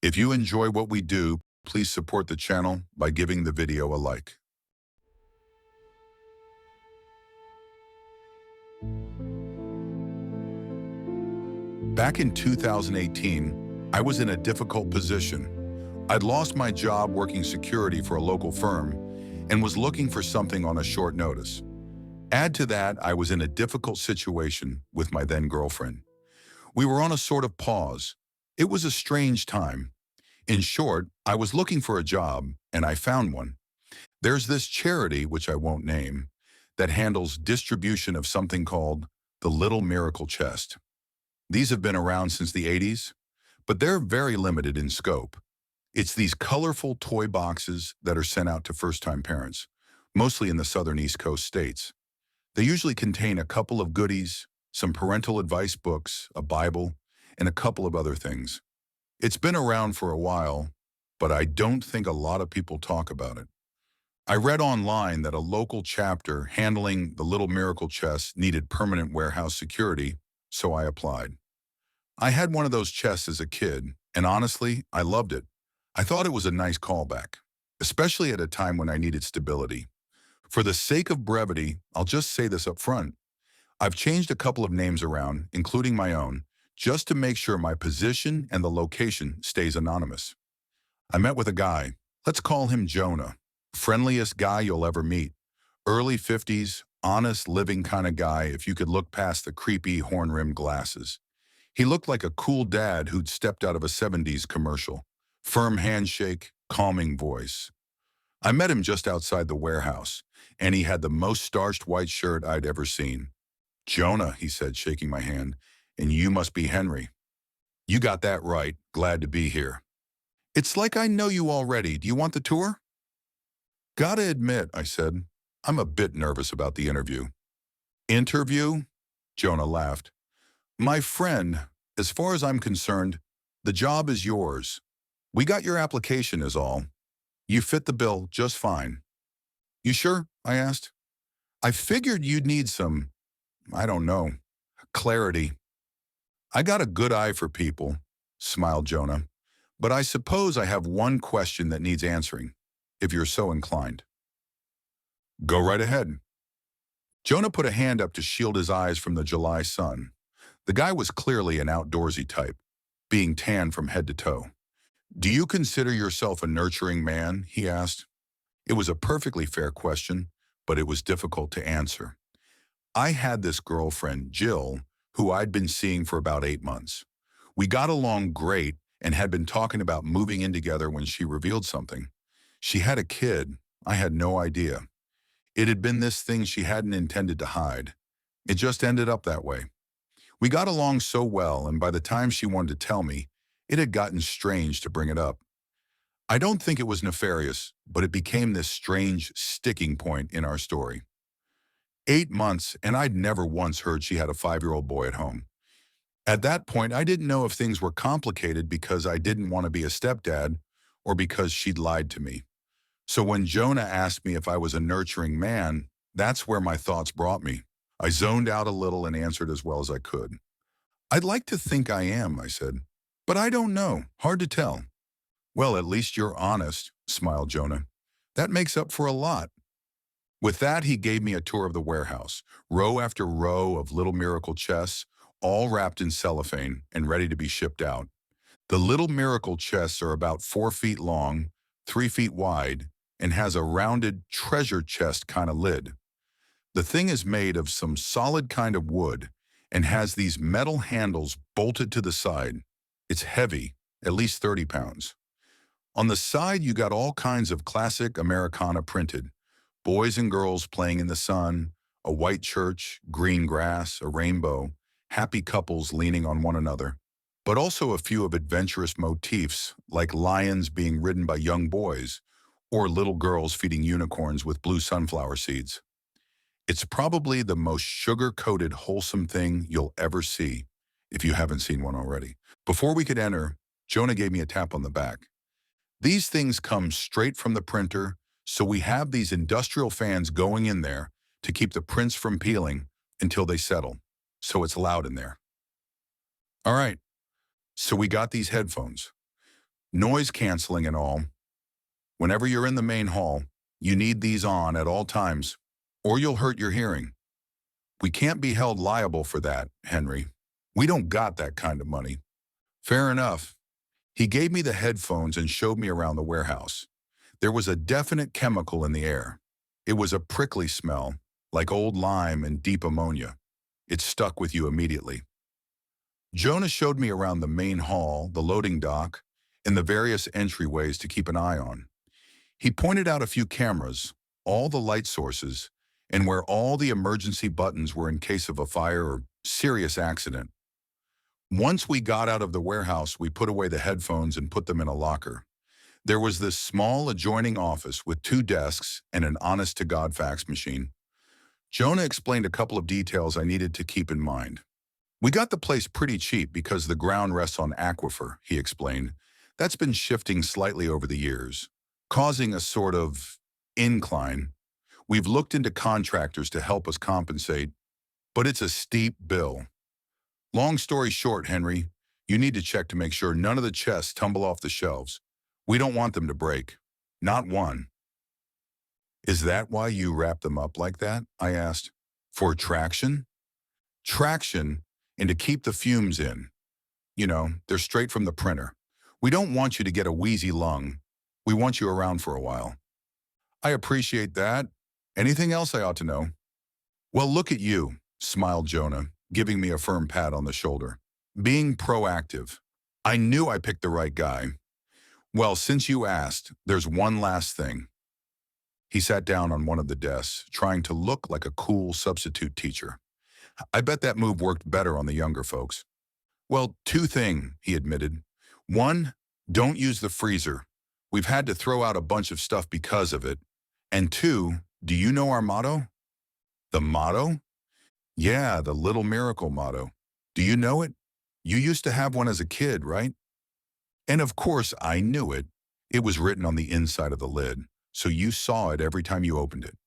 If you enjoy what we do, please support the channel by giving the video a like. Back in 2018, I was in a difficult position. I'd lost my job working security for a local firm and was looking for something on a short notice. Add to that, I was in a difficult situation with my then girlfriend. We were on a sort of pause. It was a strange time. In short, I was looking for a job, and I found one. There's this charity, which I won't name, that handles distribution of something called the Little Miracle Chest. These have been around since the 80s, but they're very limited in scope. It's these colorful toy boxes that are sent out to first-time parents, mostly in the southern East Coast states. They usually contain a couple of goodies, some parental advice books, a Bible, and a couple of other things. It's been around for a while, but I don't think a lot of people talk about it. I read online that a local chapter handling the Little Miracle Chest needed permanent warehouse security, so I applied. I had one of those chests as a kid, and honestly, I loved it. I thought it was a nice callback, especially at a time when I needed stability. For the sake of brevity, I'll just say this up front. I've changed a couple of names around, including my own, just to make sure my position and the location stays anonymous. I met with a guy, let's call him Jonah, friendliest guy you'll ever meet. Early 50s, honest living kind of guy if you could look past the creepy horn-rimmed glasses. He looked like a cool dad who'd stepped out of a 70s commercial. Firm handshake, calming voice. I met him just outside the warehouse, and he had the most starched white shirt I'd ever seen. "Jonah," he said, shaking my hand, "and you must be Henry." "You got that right. Glad to be here." "It's like I know you already. Do you want the tour?" "Gotta admit," I said, "I'm a bit nervous about the interview." "Interview?" Jonah laughed. "My friend, as far as I'm concerned, the job is yours. We got your application is all. You fit the bill just fine." "You sure?" I asked. "I figured you'd need some, I don't know, clarity." "I got a good eye for people," smiled Jonah, "but I suppose I have one question that needs answering, if you're so inclined." "Go right ahead." Jonah put a hand up to shield his eyes from the July sun. The guy was clearly an outdoorsy type, being tan from head to toe. "Do you consider yourself a nurturing man?" he asked. It was a perfectly fair question, but it was difficult to answer. I had this girlfriend, Jill, who I'd been seeing for about 8 months. We got along great and had been talking about moving in together when she revealed something. She had a kid. I had no idea. It had been this thing she hadn't intended to hide. It just ended up that way. We got along so well, and by the time she wanted to tell me, it had gotten strange to bring it up. I don't think it was nefarious, but it became this strange sticking point in our story. 8 months, and I'd never once heard she had a 5-year-old boy at home. At that point, I didn't know if things were complicated because I didn't want to be a stepdad or because she'd lied to me. So when Jonah asked me if I was a nurturing man, that's where my thoughts brought me. I zoned out a little and answered as well as I could. "I'd like to think I am," I said, "but I don't know. Hard to tell." "Well, at least you're honest," smiled Jonah. "That makes up for a lot." With that, he gave me a tour of the warehouse, row after row of Little Miracle chests, all wrapped in cellophane and ready to be shipped out. The Little Miracle chests are about 4 feet long, 3 feet wide, and has a rounded treasure chest kind of lid. The thing is made of some solid kind of wood and has these metal handles bolted to the side. It's heavy, at least 30 pounds. On the side, you got all kinds of classic Americana printed. Boys and girls playing in the sun, a white church, green grass, a rainbow, happy couples leaning on one another, but also a few of adventurous motifs like lions being ridden by young boys or little girls feeding unicorns with blue sunflower seeds. It's probably the most sugar-coated, wholesome thing you'll ever see, if you haven't seen one already. Before we could enter, Jonah gave me a tap on the back. "These things come straight from the printer, so we have these industrial fans going in there to keep the prints from peeling until they settle, so it's loud in there." All right, so we got these headphones. Noise canceling and all. Whenever you're in the main hall, you need these on at all times, or you'll hurt your hearing. We can't be held liable for that, Henry. We don't got that kind of money. Fair enough. He gave me the headphones and showed me around the warehouse. There was a definite chemical in the air. It was a prickly smell, like old lime and deep ammonia. It stuck with you immediately. Jonah showed me around the main hall, the loading dock, and the various entryways to keep an eye on. He pointed out a few cameras, all the light sources, and where all the emergency buttons were in case of a fire or serious accident. Once we got out of the warehouse, we put away the headphones and put them in a locker. There was this small adjoining office with 2 desks and an honest-to-God fax machine. Jonah explained a couple of details I needed to keep in mind. We got the place pretty cheap because the ground rests on aquifer, he explained. That's been shifting slightly over the years, causing a sort of incline. We've looked into contractors to help us compensate, but it's a steep bill. Long story short, Henry, you need to check to make sure none of the chests tumble off the shelves. We don't want them to break. Not one. Is that why you wrap them up like that? I asked. For traction? Traction, and to keep the fumes in. You know, they're straight from the printer. We don't want you to get a wheezy lung. We want you around for a while. I appreciate that. Anything else I ought to know? Well, look at you, smiled Jonah, giving me a firm pat on the shoulder. Being proactive. I knew I picked the right guy. Well, since you asked, there's one last thing. He sat down on one of the desks, trying to look like a cool substitute teacher. I bet that move worked better on the younger folks. Well, 2 things, he admitted. 1, don't use the freezer. We've had to throw out a bunch of stuff because of it. And 2, do you know our motto? The motto? Yeah, the Little Miracle motto. Do you know it? You used to have one as a kid, right? And of course, I knew it. It was written on the inside of the lid, so you saw it every time you opened it.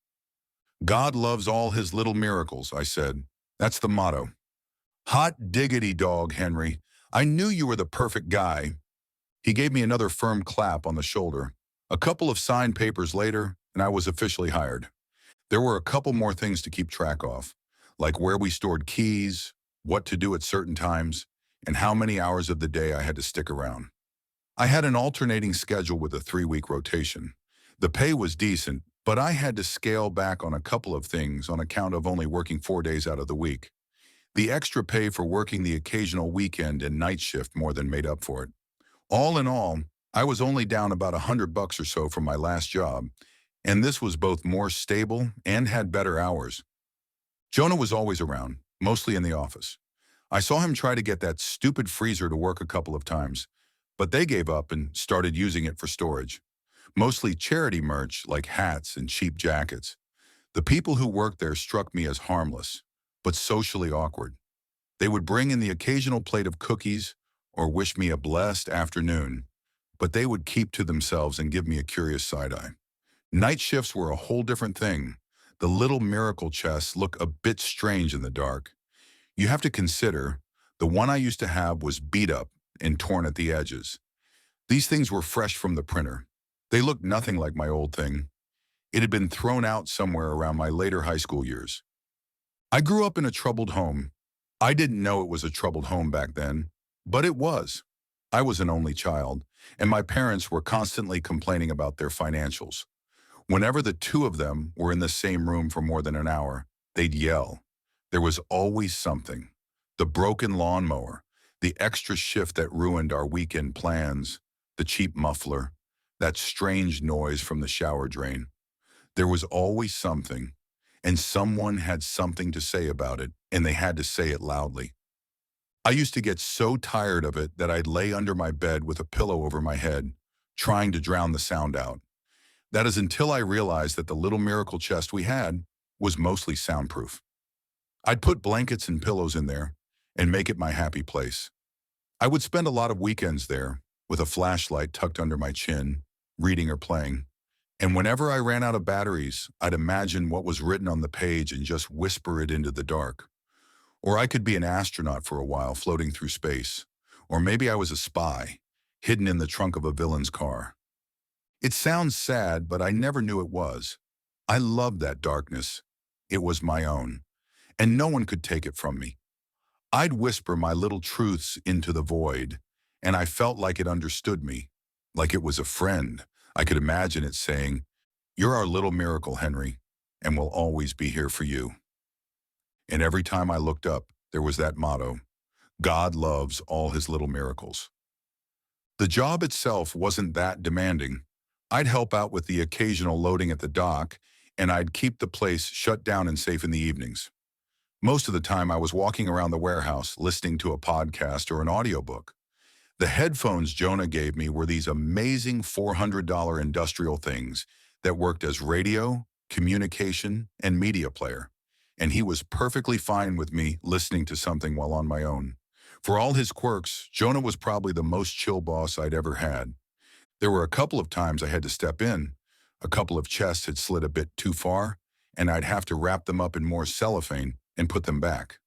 God loves all his little miracles, I said. That's the motto. Hot diggity dog, Henry. I knew you were the perfect guy. He gave me another firm clap on the shoulder. A couple of signed papers later, and I was officially hired. There were a couple more things to keep track of, like where we stored keys, what to do at certain times, and how many hours of the day I had to stick around. I had an alternating schedule with a 3-week rotation. The pay was decent, but I had to scale back on a couple of things on account of only working 4 days out of the week. The extra pay for working the occasional weekend and night shift more than made up for it. All in all, I was only down about $100 or so from my last job, and this was both more stable and had better hours. Jonah was always around, mostly in the office. I saw him try to get that stupid freezer to work a couple of times, but they gave up and started using it for storage. Mostly charity merch like hats and cheap jackets. The people who worked there struck me as harmless, but socially awkward. They would bring in the occasional plate of cookies or wish me a blessed afternoon, but they would keep to themselves and give me a curious side-eye. Night shifts were a whole different thing. The little miracle chests look a bit strange in the dark. You have to consider, the one I used to have was beat up and torn at the edges. These things were fresh from the printer. They looked nothing like my old thing. It had been thrown out somewhere around my later high school years. I grew up in a troubled home. I didn't know it was a troubled home back then, but it was. I was an only child, and my parents were constantly complaining about their financials. Whenever the 2 of them were in the same room for more than an hour, they'd yell. There was always something. The broken lawnmower, the extra shift that ruined our weekend plans, the cheap muffler, that strange noise from the shower drain. There was always something, and someone had something to say about it, and they had to say it loudly. I used to get so tired of it that I'd lay under my bed with a pillow over my head, trying to drown the sound out. That is until I realized that the little miracle chest we had was mostly soundproof. I'd put blankets and pillows in there and make it my happy place. I would spend a lot of weekends there with a flashlight tucked under my chin, reading or playing. And whenever I ran out of batteries, I'd imagine what was written on the page and just whisper it into the dark. Or I could be an astronaut for a while floating through space. Or maybe I was a spy, hidden in the trunk of a villain's car. It sounds sad, but I never knew it was. I loved that darkness. It was my own, and no one could take it from me. I'd whisper my little truths into the void, and I felt like it understood me, like it was a friend. I could imagine it saying, "You're our little miracle, Henry, and we'll always be here for you." And every time I looked up, there was that motto, God loves all his little miracles. The job itself wasn't that demanding. I'd help out with the occasional loading at the dock, and I'd keep the place shut down and safe in the evenings. Most of the time, I was walking around the warehouse listening to a podcast or an audiobook. The headphones Jonah gave me were these amazing $400 industrial things that worked as radio, communication, and media player. And he was perfectly fine with me listening to something while on my own. For all his quirks, Jonah was probably the most chill boss I'd ever had. There were a couple of times I had to step in. A couple of chests had slid a bit too far, and I'd have to wrap them up in more cellophane and put them back.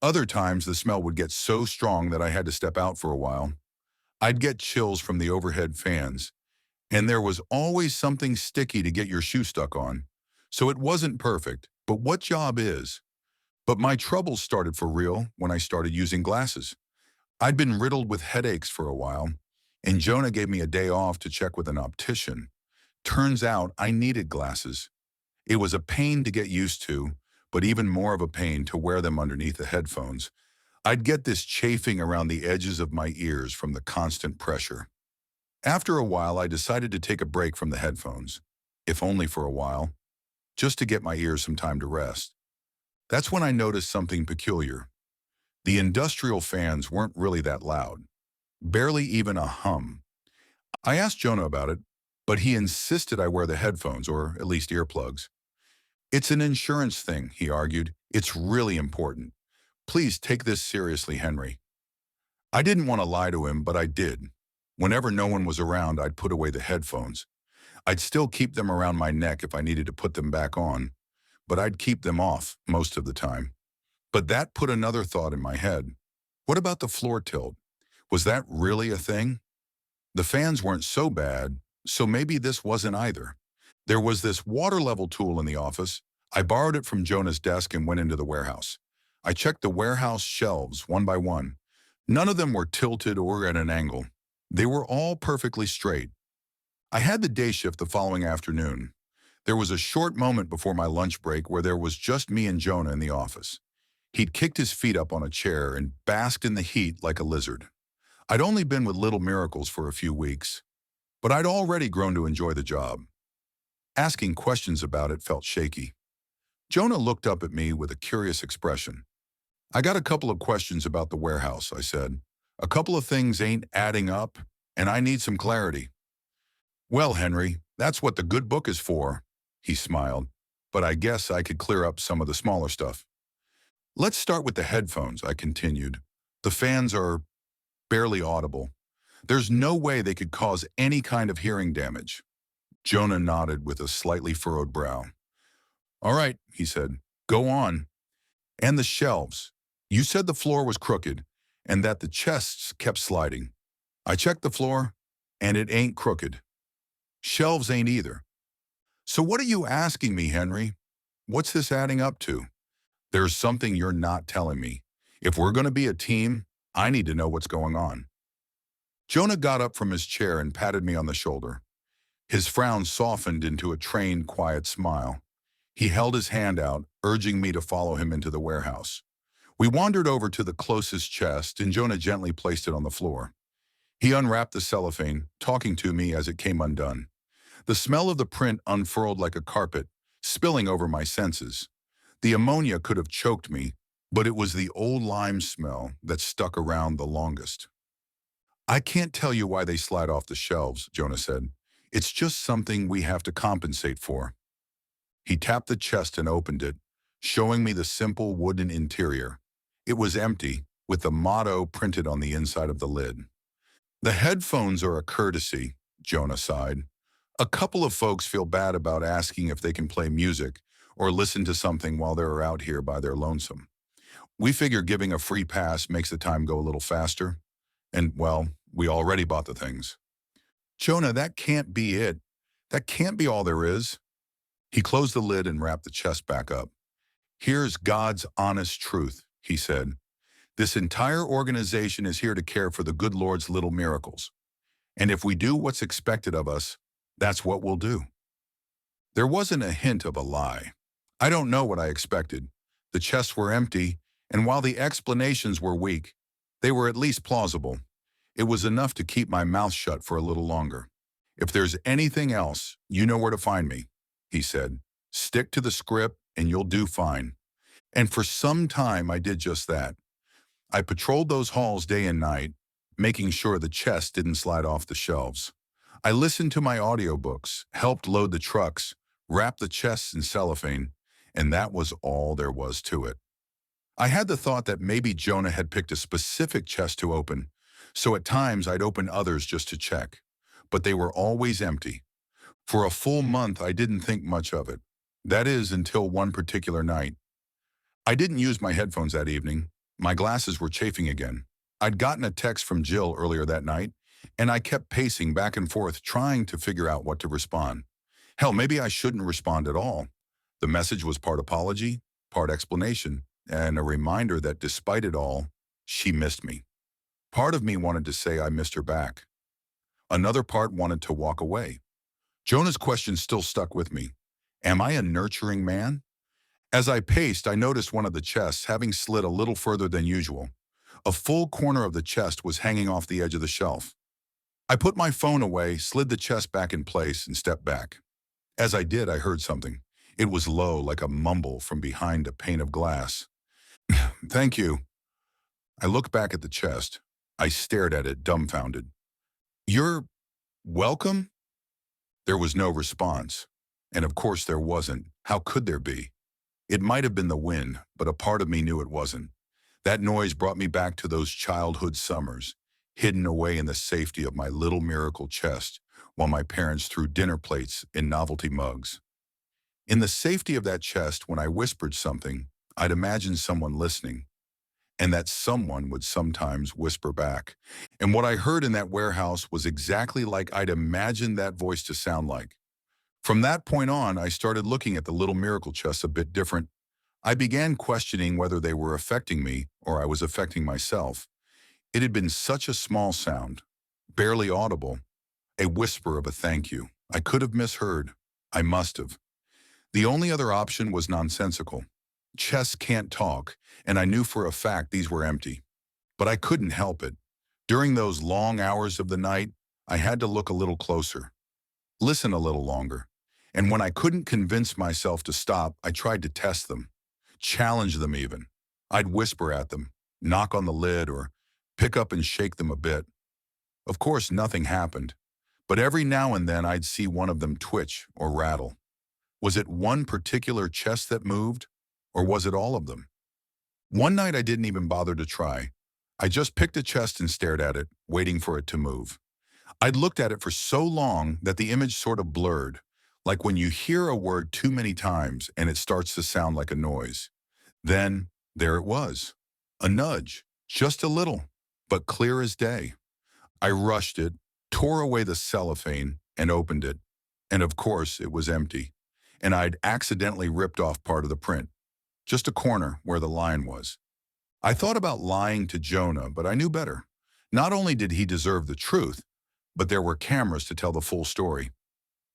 Other times, the smell would get so strong that I had to step out for a while. I'd get chills from the overhead fans, and there was always something sticky to get your shoe stuck on. So it wasn't perfect, but what job is? But my troubles started for real when I started using glasses. I'd been riddled with headaches for a while, and Jonah gave me a day off to check with an optician. Turns out I needed glasses. It was a pain to get used to, but even more of a pain to wear them underneath the headphones. I'd get this chafing around the edges of my ears from the constant pressure. After a while, I decided to take a break from the headphones, if only for a while, just to get my ears some time to rest. That's when I noticed something peculiar. The industrial fans weren't really that loud, barely even a hum. I asked Jonah about it, but he insisted I wear the headphones, or at least earplugs. It's an insurance thing, he argued. It's really important. Please take this seriously, Henry. I didn't want to lie to him, but I did. Whenever no one was around, I'd put away the headphones. I'd still keep them around my neck if I needed to put them back on, but I'd keep them off most of the time. But that put another thought in my head. What about the floor tilt? Was that really a thing? The fans weren't so bad, so maybe this wasn't either. There was this water level tool in the office. I borrowed it from Jonah's desk and went into the warehouse. I checked the warehouse shelves one by one. None of them were tilted or at an angle. They were all perfectly straight. I had the day shift the following afternoon. There was a short moment before my lunch break where there was just me and Jonah in the office. He'd kicked his feet up on a chair and basked in the heat like a lizard. I'd only been with Little Miracles for a few weeks, but I'd already grown to enjoy the job. Asking questions about it felt shaky. Jonah looked up at me with a curious expression. I got a couple of questions about the warehouse, I said. A couple of things ain't adding up, and I need some clarity. Well, Henry, that's what the good book is for, he smiled, but I guess I could clear up some of the smaller stuff. Let's start with the headphones, I continued. The fans are barely audible. There's no way they could cause any kind of hearing damage. Jonah nodded with a slightly furrowed brow. All right, he said, go on. And the shelves. You said the floor was crooked and that the chests kept sliding. I checked the floor, and it ain't crooked. Shelves ain't either. So what are you asking me, Henry? What's this adding up to? There's something you're not telling me. If we're going to be a team, I need to know what's going on. Jonah got up from his chair and patted me on the shoulder. His frown softened into a trained, quiet smile. He held his hand out, urging me to follow him into the warehouse. We wandered over to the closest chest, and Jonah gently placed it on the floor. He unwrapped the cellophane, talking to me as it came undone. The smell of the print unfurled like a carpet, spilling over my senses. The ammonia could have choked me, but it was the old lime smell that stuck around the longest. I can't tell you why they slide off the shelves, Jonah said. It's just something we have to compensate for. He tapped the chest and opened it, showing me the simple wooden interior. It was empty, with the motto printed on the inside of the lid. The headphones are a courtesy, Jonah sighed. A couple of folks feel bad about asking if they can play music or listen to something while they're out here by their lonesome. We figure giving a free pass makes the time go a little faster. And, well, We already bought the things. Jonah, that can't be it. That can't be all there is. He closed the lid and wrapped the chest back up. Here's God's honest truth, he said. This entire organization is here to care for the good Lord's little miracles. And if we do what's expected of us, that's what we'll do. There wasn't a hint of a lie. I don't know what I expected. The chests were empty, and while the explanations were weak, they were at least plausible. It was enough to keep my mouth shut for a little longer. If there's anything else, you know where to find me, he said. Stick to the script and you'll do fine. And for some time, I did just that. I patrolled those halls day and night, making sure the chests didn't slide off the shelves. I listened to my audiobooks, helped load the trucks, wrapped the chests in cellophane, and that was all there was to it. I had the thought that maybe Jonah had picked a specific chest to open, so at times I'd open others just to check. But they were always empty. For a full month, I didn't think much of it. That is, until one particular night. I didn't use my headphones that evening. My glasses were chafing again. I'd gotten a text from Jill earlier that night, and I kept pacing back and forth trying to figure out what to respond. Hell, maybe I shouldn't respond at all. The message was part apology, part explanation, and a reminder that despite it all, she missed me. Part of me wanted to say I missed her back. Another part wanted to walk away. Jonah's question still stuck with me. Am I a nurturing man? As I paced, I noticed one of the chests having slid a little further than usual. A full corner of the chest was hanging off the edge of the shelf. I put my phone away, slid the chest back in place, and stepped back. As I did, I heard something. It was low, like a mumble from behind a pane of glass. Thank you. I looked back at the chest. I stared at it, dumbfounded. You're welcome? There was no response. And of course there wasn't. How could there be? It might have been the wind, but a part of me knew it wasn't. That noise brought me back to those childhood summers, hidden away in the safety of my little miracle chest, while my parents threw dinner plates in novelty mugs. In the safety of that chest, when I whispered something, I'd imagine someone listening, and that someone would sometimes whisper back. And what I heard in that warehouse was exactly like I'd imagined that voice to sound like. From that point on, I started looking at the little miracle chests a bit different. I began questioning whether they were affecting me or I was affecting myself. It had been such a small sound, barely audible, a whisper of a thank you. I could have misheard. I must have. The only other option was nonsensical. Chests can't talk, and I knew for a fact these were empty. But I couldn't help it. During those long hours of the night, I had to look a little closer, listen a little longer. And when I couldn't convince myself to stop, I tried to test them, challenge them even. I'd whisper at them, knock on the lid, or pick up and shake them a bit. Of course, nothing happened, but every now and then I'd see one of them twitch or rattle. Was it one particular chest that moved, or was it all of them? One night I didn't even bother to try. I just picked a chest and stared at it, waiting for it to move. I'd looked at it for so long that the image sort of blurred, like when you hear a word too many times and it starts to sound like a noise. Then, there it was. A nudge, just a little, but clear as day. I rushed it, tore away the cellophane, and opened it. And of course, it was empty. And I'd accidentally ripped off part of the print, just a corner where the line was. I thought about lying to Jonah, but I knew better. Not only did he deserve the truth, but there were cameras to tell the full story.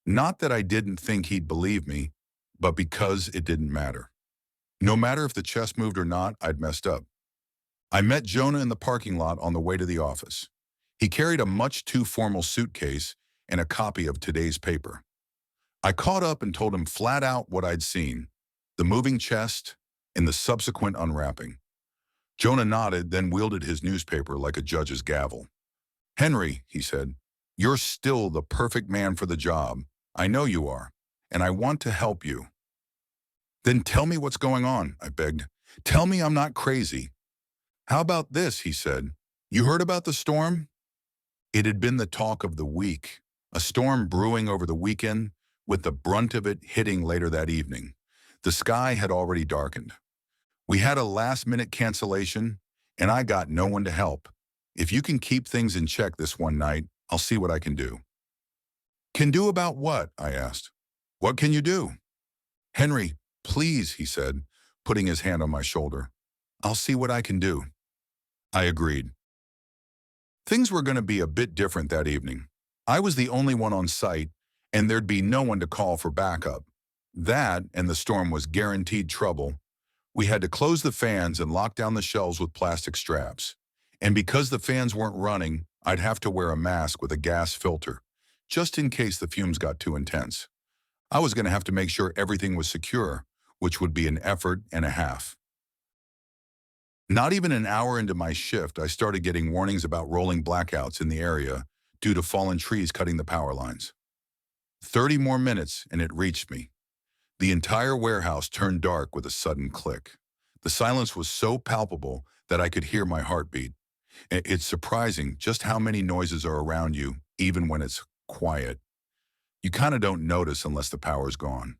Not that I didn't think he'd believe me, but because it didn't matter. No matter if the chest moved or not, I'd messed up. I met Jonah in the parking lot on the way to the office. He carried a much too formal suitcase and a copy of today's paper. I caught up and told him flat out what I'd seen, the moving chest and the subsequent unwrapping. Jonah nodded, then wielded his newspaper like a judge's gavel. "Henry," he said, "you're still the perfect man for the job. I know you are, and I want to help you." "Then tell me what's going on," I begged. "Tell me I'm not crazy." "How about this?" he said. "You heard about the storm?" It had been the talk of the week, a storm brewing over the weekend, with the brunt of it hitting later that evening. The sky had already darkened. We had a last-minute cancellation, and I got no one to help. If you can keep things in check this one night, I'll see what I can do. Can do about what? I asked. What can you do? Henry, please, he said, putting his hand on my shoulder. I'll see what I can do. I agreed. Things were going to be a bit different that evening. I was the only one on site, and there'd be no one to call for backup. That, and the storm was guaranteed trouble. We had to close the fans and lock down the shelves with plastic straps. And because the fans weren't running, I'd have to wear a mask with a gas filter, just in case the fumes got too intense. I was going to have to make sure everything was secure, which would be an effort and a half. Not even an hour into my shift, I started getting warnings about rolling blackouts in the area due to fallen trees cutting the power lines. 30 more minutes and it reached me. The entire warehouse turned dark with a sudden click. The silence was so palpable that I could hear my heartbeat. It's surprising just how many noises are around you, even when it's quiet. You kind of don't notice unless the power's gone.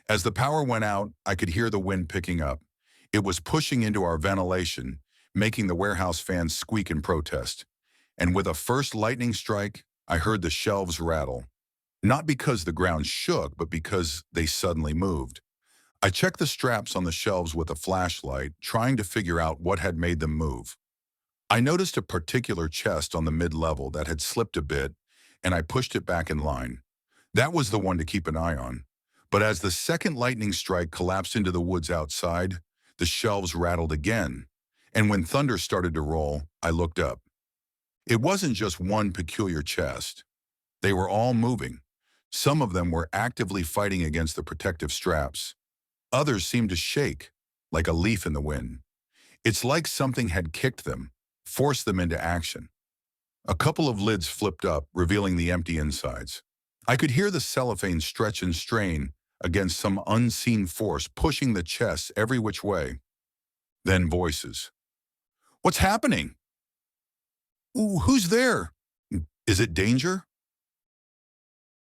As the power went out, I could hear the wind picking up. It was pushing into our ventilation, making the warehouse fans squeak in protest. And with a first lightning strike, I heard the shelves rattle. Not because the ground shook, but because they suddenly moved. I checked the straps on the shelves with a flashlight, trying to figure out what had made them move. I noticed a particular chest on the mid-level that had slipped a bit, and I pushed it back in line. That was the one to keep an eye on. But as the second lightning strike collapsed into the woods outside, the shelves rattled again, and when thunder started to roll, I looked up. It wasn't just one peculiar chest. They were all moving. Some of them were actively fighting against the protective straps. Others seemed to shake, like a leaf in the wind. It's like something had kicked them, forced them into action. A couple of lids flipped up, revealing the empty insides. I could hear the cellophane stretch and strain against some unseen force pushing the chests every which way. Then voices. What's happening? Ooh, who's there? Is it danger?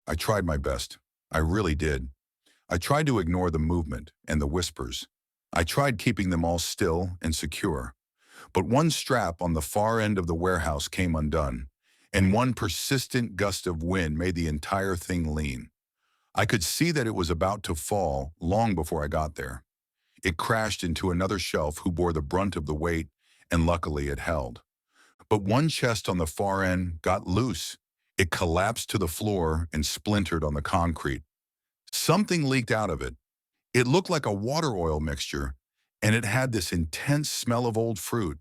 I tried my best. I really did. I tried to ignore the movement and the whispers. I tried keeping them all still and secure. But one strap on the far end of the warehouse came undone, and one persistent gust of wind made the entire thing lean. I could see that it was about to fall long before I got there. It crashed into another shelf who bore the brunt of the weight, and luckily it held. But one chest on the far end got loose. It collapsed to the floor and splintered on the concrete. Something leaked out of it. It looked like a water oil mixture, and it had this intense smell of old fruit.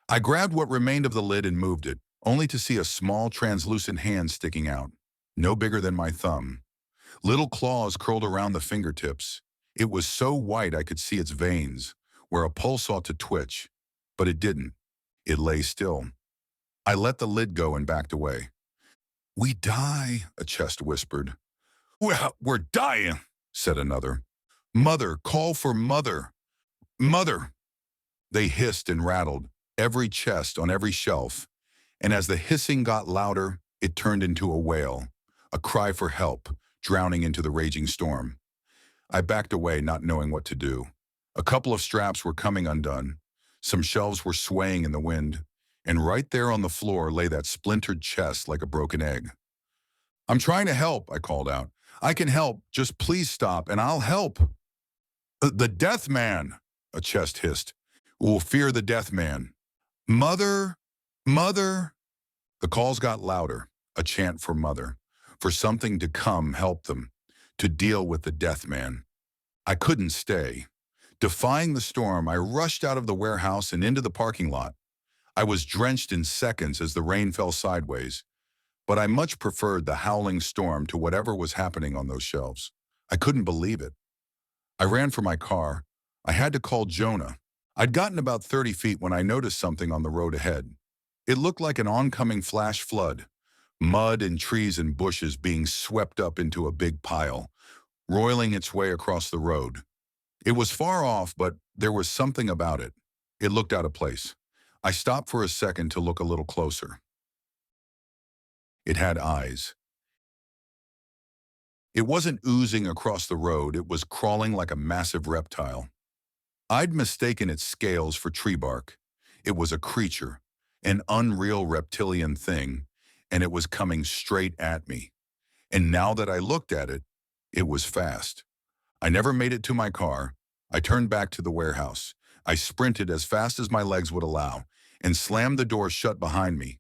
I grabbed what remained of the lid and moved it, only to see a small translucent hand sticking out, no bigger than my thumb. Little claws curled around the fingertips. It was so white I could see its veins, where a pulse ought to twitch, but it didn't. It lay still. I let the lid go and backed away. We die, a chest whispered. We're dying, said another. Mother, call for mother. Mother! They hissed and rattled, every chest on every shelf, and as the hissing got louder, it turned into a wail, a cry for help, drowning into the raging storm. I backed away, not knowing what to do. A couple of straps were coming undone. Some shelves were swaying in the wind, and right there on the floor lay that splintered chest like a broken egg. I'm trying to help, I called out. I can help, just please stop, and I'll help. The death man, a chest hissed. We'll fear the death man. Mother, mother. The calls got louder, a chant for mother, for something to come help them, to deal with the death man. I couldn't stay. Defying the storm, I rushed out of the warehouse and into the parking lot. I was drenched in seconds as the rain fell sideways, but I much preferred the howling storm to whatever was happening on those shelves. I couldn't believe it. I ran for my car. I had to call Jonah. I'd gotten about 30 feet when I noticed something on the road ahead. It looked like an oncoming flash flood, mud and trees and bushes being swept up into a big pile, roiling its way across the road. It was far off, but there was something about it. It looked out of place. I stopped for a second to look a little closer. It had eyes. It wasn't oozing across the road, it was crawling like a massive reptile. I'd mistaken its scales for tree bark. It was a creature, an unreal reptilian thing, and it was coming straight at me. And now that I looked at it, it was fast. I never made it to my car. I turned back to the warehouse. I sprinted as fast as my legs would allow and slammed the door shut behind me.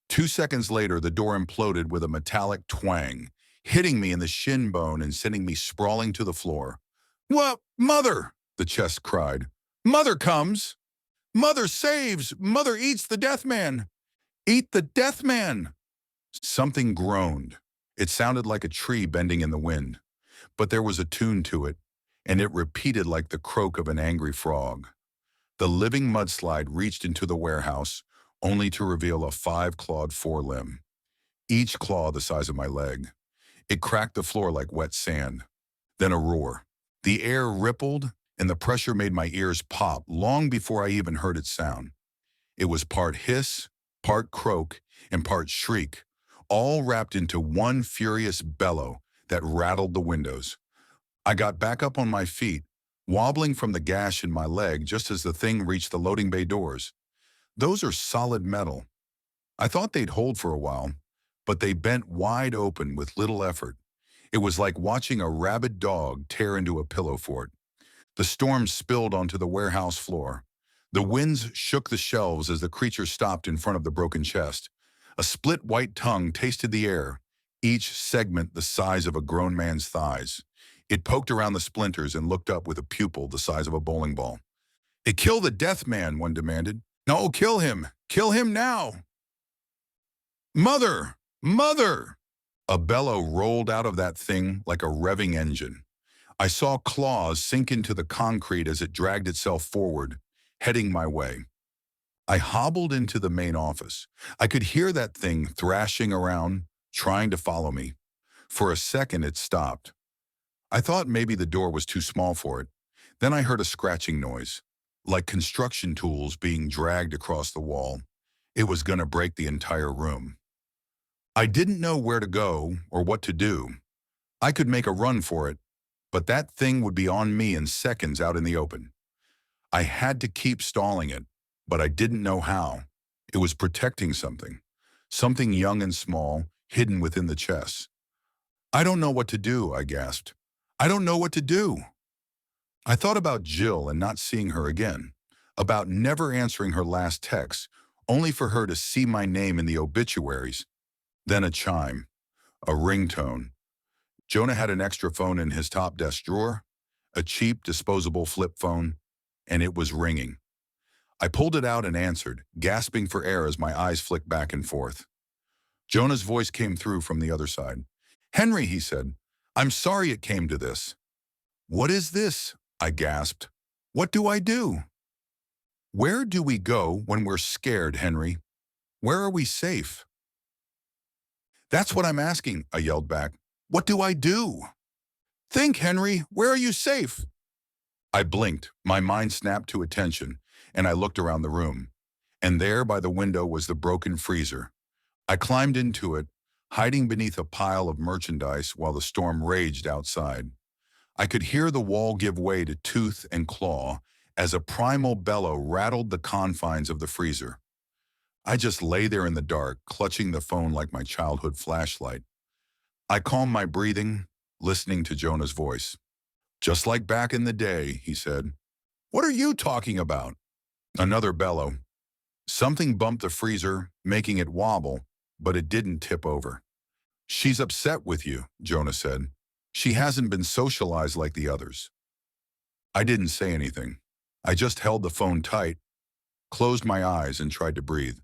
2 seconds later, the door imploded with a metallic twang, hitting me in the shin bone and sending me sprawling to the floor. "What? Mother!" the chest cried. "Mother comes! Mother saves! Mother eats the death man! Eat the death man!" Something groaned. It sounded like a tree bending in the wind, but there was a tune to it, and it repeated like the croak of an angry frog. The living mudslide reached into the warehouse, only to reveal a five-clawed forelimb, each claw the size of my leg. It cracked the floor like wet sand. Then a roar. The air rippled, and the pressure made my ears pop long before I even heard its sound. It was part hiss, part croak, and part shriek, all wrapped into one furious bellow that rattled the windows. I got back up on my feet, wobbling from the gash in my leg just as the thing reached the loading bay doors. Those are solid metal. I thought they'd hold for a while, but they bent wide open with little effort. It was like watching a rabid dog tear into a pillow fort. The storm spilled onto the warehouse floor. The winds shook the shelves as the creature stopped in front of the broken chest. A split white tongue tasted the air, each segment the size of a grown man's thighs. It poked around the splinters and looked up with a pupil the size of a bowling ball. "Kill the death man," one demanded. "No, kill him! Kill him now!" "Mother! Mother!" A bellow rolled out of that thing like a revving engine. I saw claws sink into the concrete as it dragged itself forward, heading my way. I hobbled into the main office. I could hear that thing thrashing around, trying to follow me. For a second, it stopped. I thought maybe the door was too small for it. Then I heard a scratching noise, like construction tools being dragged across the wall. It was gonna break the entire room. I didn't know where to go or what to do. I could make a run for it, but that thing would be on me in seconds out in the open. I had to keep stalling it, but I didn't know how. It was protecting something, something young and small, hidden within the chest. "I don't know what to do," I gasped. "I don't know what to do." I thought about Jill and not seeing her again, about never answering her last text, only for her to see my name in the obituaries. Then a chime, a ringtone. Jonah had an extra phone in his top desk drawer, a cheap, disposable flip phone, and it was ringing. I pulled it out and answered, gasping for air as my eyes flicked back and forth. Jonah's voice came through from the other side. "Henry," he said, "I'm sorry it came to this." "What is this?" I gasped. "What do I do?" "Where do we go when we're scared, Henry? Where are we safe?" "That's what I'm asking," I yelled back. "What do I do?" "Think, Henry, where are you safe?" I blinked, my mind snapped to attention, and I looked around the room. And there by the window was the broken freezer. I climbed into it, hiding beneath a pile of merchandise while the storm raged outside. I could hear the wall give way to tooth and claw as a primal bellow rattled the confines of the freezer. I just lay there in the dark, clutching the phone like my childhood flashlight. I calmed my breathing, listening to Jonah's voice. "Just like back in the day," he said. "What are you talking about?" Another bellow. Something bumped the freezer, making it wobble, but it didn't tip over. "She's upset with you," Jonah said. "She hasn't been socialized like the others." I didn't say anything. I just held the phone tight, closed my eyes, and tried to breathe.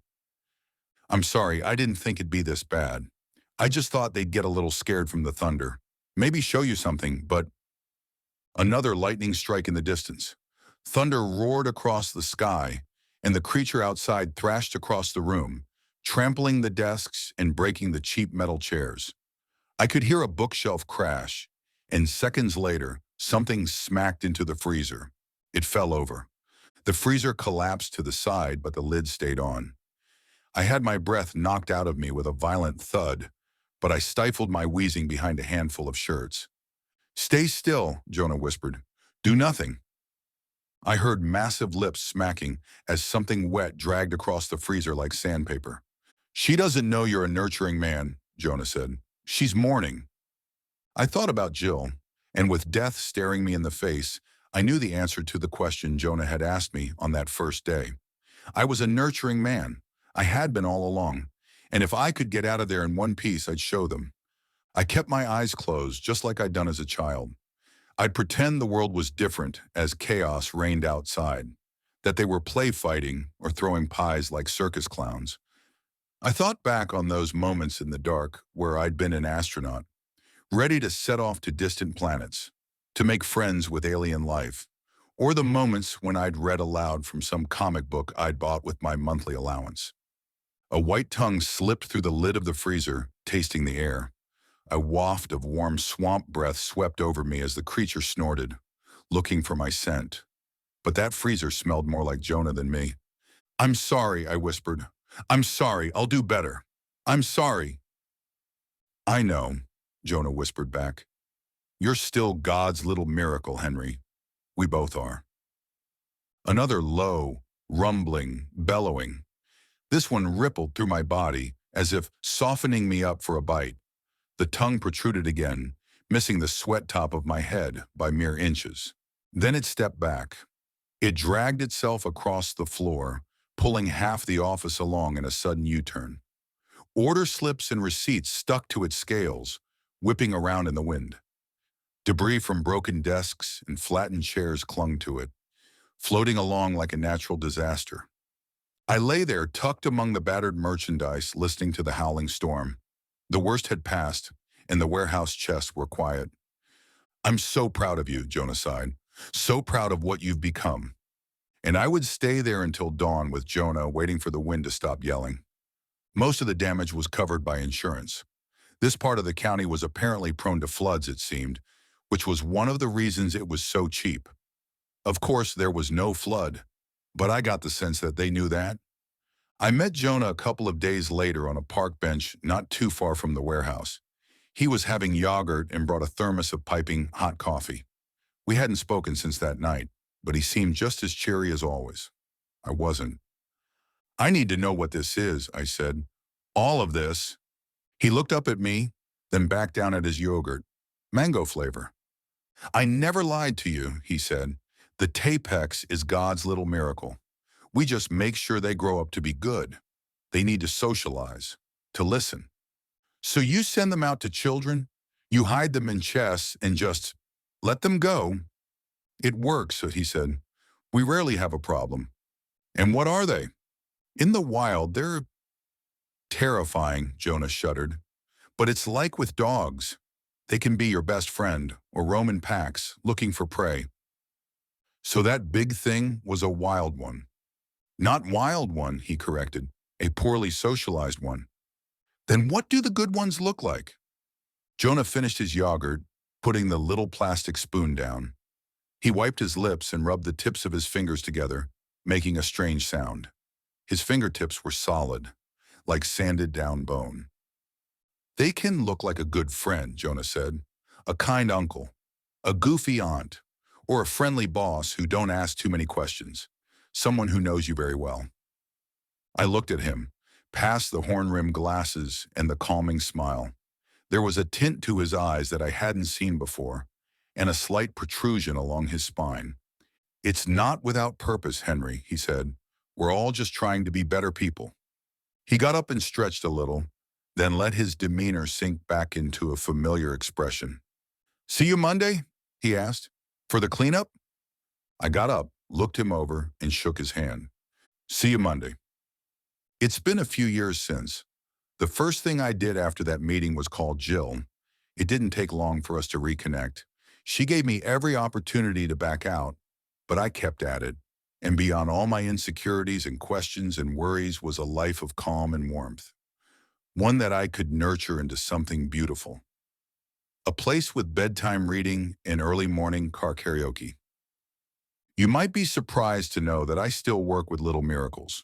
"I'm sorry, I didn't think it'd be this bad. I just thought they'd get a little scared from the thunder. Maybe show you something, but..." Another lightning strike in the distance. Thunder roared across the sky, and the creature outside thrashed across the room, trampling the desks and breaking the cheap metal chairs. I could hear a bookshelf crash, and seconds later, something smacked into the freezer. It fell over. The freezer collapsed to the side, but the lid stayed on. I had my breath knocked out of me with a violent thud, but I stifled my wheezing behind a handful of shirts. "Stay still," Jonah whispered. "Do nothing." I heard massive lips smacking as something wet dragged across the freezer like sandpaper. She doesn't know you're a nurturing man, Jonah said. She's mourning. I thought about Jill, and with death staring me in the face, I knew the answer to the question Jonah had asked me on that first day. I was a nurturing man. I had been all along. And if I could get out of there in one piece, I'd show them. I kept my eyes closed, just like I'd done as a child. I'd pretend the world was different as chaos reigned outside, that they were play fighting or throwing pies like circus clowns. I thought back on those moments in the dark where I'd been an astronaut, ready to set off to distant planets, to make friends with alien life, or the moments when I'd read aloud from some comic book I'd bought with my monthly allowance. A white tongue slipped through the lid of the freezer, tasting the air. A waft of warm swamp breath swept over me as the creature snorted, looking for my scent. But that freezer smelled more like Jonah than me. "I'm sorry," I whispered. "I'm sorry, I'll do better. I'm sorry." "I know," Jonah whispered back. "You're still God's little miracle, Henry. We both are." Another low, rumbling, bellowing. This one rippled through my body as if softening me up for a bite. The tongue protruded again, missing the sweat top of my head by mere inches. Then it stepped back. It dragged itself across the floor, pulling half the office along in a sudden U-turn. Order slips and receipts stuck to its scales, whipping around in the wind. Debris from broken desks and flattened chairs clung to it, floating along like a natural disaster. I lay there tucked among the battered merchandise, listening to the howling storm. The worst had passed, and the warehouse chests were quiet. "I'm so proud of you," Jonah sighed. "So proud of what you've become." And I would stay there until dawn with Jonah, waiting for the wind to stop yelling. Most of the damage was covered by insurance. This part of the county was apparently prone to floods, it seemed, which was one of the reasons it was so cheap. Of course, there was no flood, but I got the sense that they knew that. I met Jonah a couple of days later on a park bench not too far from the warehouse. He was having yogurt and brought a thermos of piping hot coffee. We hadn't spoken since that night, but he seemed just as cheery as always. I wasn't. "I need to know what this is," I said. "All of this." He looked up at me, then back down at his yogurt. "Mango flavor." "I never lied to you," he said. "The Tapex is God's little miracle. We just make sure they grow up to be good. They need to socialize, to listen. So you send them out to children, you hide them in chests and just let them go." "It works," he said. "We rarely have a problem." "And what are they?" "In the wild, they're terrifying," Jonah shuddered. "But it's like with dogs. They can be your best friend or roam in packs, looking for prey." "So that big thing was a wild one." "Not wild one," he corrected. "A poorly socialized one." "Then what do the good ones look like?" Jonah finished his yogurt, putting the little plastic spoon down. He wiped his lips and rubbed the tips of his fingers together, making a strange sound. His fingertips were solid, like sanded down bone. "They can look like a good friend," Jonah said. "A kind uncle, a goofy aunt, or a friendly boss who don't ask too many questions. Someone who knows you very well." I looked at him, past the horn-rimmed glasses and the calming smile. There was a tint to his eyes that I hadn't seen before, and a slight protrusion along his spine. "It's not without purpose, Henry," he said. "We're all just trying to be better people." He got up and stretched a little, then let his demeanor sink back into a familiar expression. "See you Monday?" he asked. "For the cleanup?" I got up, looked him over, and shook his hand. "See you Monday." It's been a few years since. The first thing I did after that meeting was call Jill. It didn't take long for us to reconnect. She gave me every opportunity to back out, but I kept at it. And beyond all my insecurities and questions and worries was a life of calm and warmth. One that I could nurture into something beautiful. A place with bedtime reading and early morning car karaoke. You might be surprised to know that I still work with little miracles.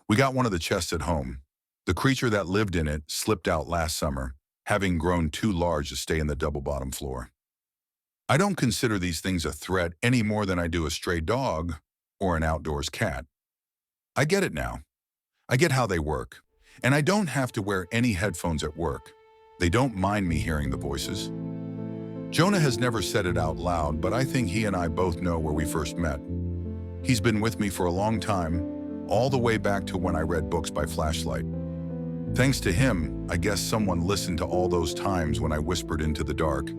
We got one of the chests at home. The creature that lived in it slipped out last summer, having grown too large to stay in the double-bottom floor. I don't consider these things a threat any more than I do a stray dog, or an outdoors cat. I get it now. I get how they work. And I don't have to wear any headphones at work. They don't mind me hearing the voices. Jonah has never said it out loud, but I think he and I both know where we first met. He's been with me for a long time, all the way back to when I read books by flashlight. Thanks to him, I guess someone listened to all those times when I whispered into the dark.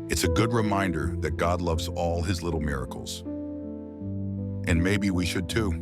It's a good reminder that God loves all his little miracles. And maybe we should too.